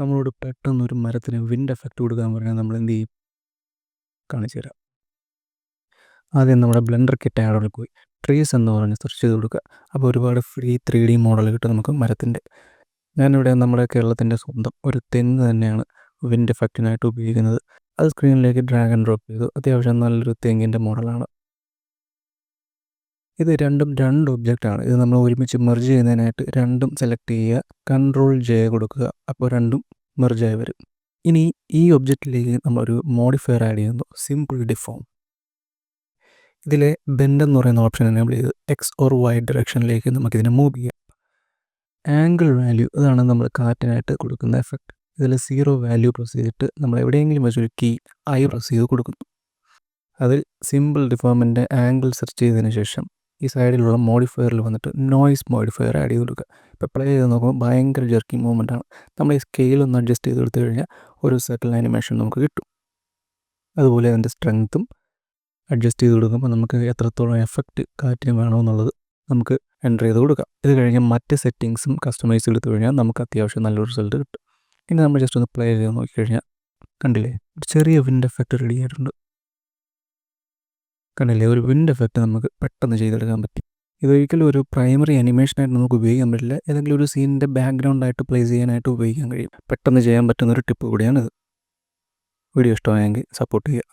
നമ്മളോട് പെട്ടെന്നൊരു മരത്തിന് വിൻഡ് എഫക്റ്റ് കൊടുക്കാൻ പറഞ്ഞാൽ നമ്മൾ എന്ത് ചെയ്യും? കാണിച്ചു തരാം. ആദ്യം നമ്മുടെ ബ്ലെൻഡർ കിറ്റ് ആഡോണിൽ പോയി ട്രീസ് എന്ന് പറഞ്ഞ് സെർച്ച് ചെയ്ത് കൊടുക്കുക. അപ്പോൾ ഒരുപാട് ഫ്രീ 3D മോഡൽ കിട്ടും നമുക്ക് മരത്തിൻ്റെ. ഞാനിവിടെ നമ്മുടെ കേരളത്തിൻ്റെ സ്വന്തം ഒരു തെങ്ങ് തന്നെയാണ് വിൻഡ് എഫക്റ്റിനായിട്ട് ഉപയോഗിക്കുന്നത്. അത് സ്ക്രീനിലേക്ക് ഡ്രാഗ് ആൻഡ് ഡ്രോപ്പ് ചെയ്തു. അത്യാവശ്യം നല്ലൊരു തെങ്ങിൻ്റെ മോഡലാണ്. ഇത് രണ്ടും രണ്ട് ഒബ്ജക്റ്റാണ്. ഇത് നമ്മൾ ഒരുമിച്ച് മെർജ് ചെയ്യുന്നതിനായിട്ട് രണ്ടും സെലക്ട് ചെയ്യുക, Ctrl J കൊടുക്കുക. അപ്പോൾ രണ്ടും മെർജായി വരും. ഇനി ഈ ഒബ്ജക്റ്റിലേക്ക് നമ്മളൊരു മോഡിഫയർ ആഡ് ചെയ്യുന്നു, സിമ്പിൾ ഡിഫോം. ഇതിലെ ബെൻഡ് എന്ന് പറയുന്ന ഓപ്ഷൻ എനേബിൾ ചെയ്ത് എക്സ് ഓർ വൈ ഡയറക്ഷനിലേക്ക് നമുക്കിതിനെ മൂവ് ചെയ്യാം. ആംഗിൾ വാല്യൂ അതാണ് നമ്മൾ കാറ്റിനായിട്ട് കൊടുക്കുന്ന എഫക്റ്റ്. ഇതിൽ 0 വാല്യൂ പ്രസ് ചെയ്തിട്ട് നമ്മൾ എവിടെയെങ്കിലും വെച്ചൊരു കീ പ്രസ് ചെയ്ത് കൊടുക്കുന്നു. അതിൽ സിമ്പിൾ ഡിഫോമിൻ്റെ ആംഗിൾ സെർച്ച് ചെയ്തതിന് ശേഷം ഈ സൈഡിലുള്ള മോഡിഫയറിൽ വന്നിട്ട് നോയ്സ് മോഡിഫയർ ആഡ് ചെയ്ത് കൊടുക്കുക. ഇപ്പോൾ പ്ലേ ചെയ്ത് നോക്കുമ്പോൾ ഭയങ്കര ജെർക്കിങ് മൂവ്മെൻ്റ് ആണ്. നമ്മൾ ഈ സ്കെയിലൊന്ന് അഡ്ജസ്റ്റ് ചെയ്ത് കൊടുത്തു കഴിഞ്ഞാൽ ഒരു സെറ്റിൽ ആനിമേഷൻ നമുക്ക് കിട്ടും. അതുപോലെ അതിൻ്റെ സ്ട്രെങ്ത്തും അഡ്ജസ്റ്റ് ചെയ്ത് കൊടുക്കുമ്പോൾ നമുക്ക് എത്രത്തോളം എഫക്റ്റ് കാറ്റിന് വേണമെന്നുള്ളത് നമുക്ക് എൻ്റർ ചെയ്ത് കൊടുക്കാം. ഇത് കഴിഞ്ഞ് മറ്റ് സെറ്റിങ്സും കസ്റ്റമൈസ് എടുത്തു കഴിഞ്ഞാൽ നമുക്ക് അത്യാവശ്യം നല്ലൊരു റിസൾട്ട് കിട്ടും. ഇനി നമ്മൾ ജസ്റ്റ് ഒന്ന് പ്ലേ ചെയ്ത് നോക്കിക്കഴിഞ്ഞാൽ കണ്ടില്ലേ, ഒരു ചെറിയ വിൻഡ് എഫക്റ്റ് റെഡി ആയിട്ടുണ്ട്. കണ്ടില്ലേ, ഒരു വിൻഡ് എഫക്റ്റ് നമുക്ക് പെട്ടെന്ന് ചെയ്തെടുക്കാൻ പറ്റും. ഇതൊരിക്കലും ഒരു പ്രൈമറി അനിമേഷനായിട്ട് നമുക്ക് ഉപയോഗിക്കാൻ പറ്റില്ല. ഏതെങ്കിലും ഒരു സീനിൻ്റെ ബാക്ക്ഗ്രൗണ്ടായിട്ട് പ്ലേസ് ചെയ്യാനായിട്ട് ഉപയോഗിക്കാൻ കഴിയും. പെട്ടെന്ന് ചെയ്യാൻ പറ്റുന്നൊരു ടിപ്പ് കൂടിയാണിത്. വീഡിയോ ഇഷ്ടമായെങ്കിൽ സപ്പോർട്ട് ചെയ്യുക.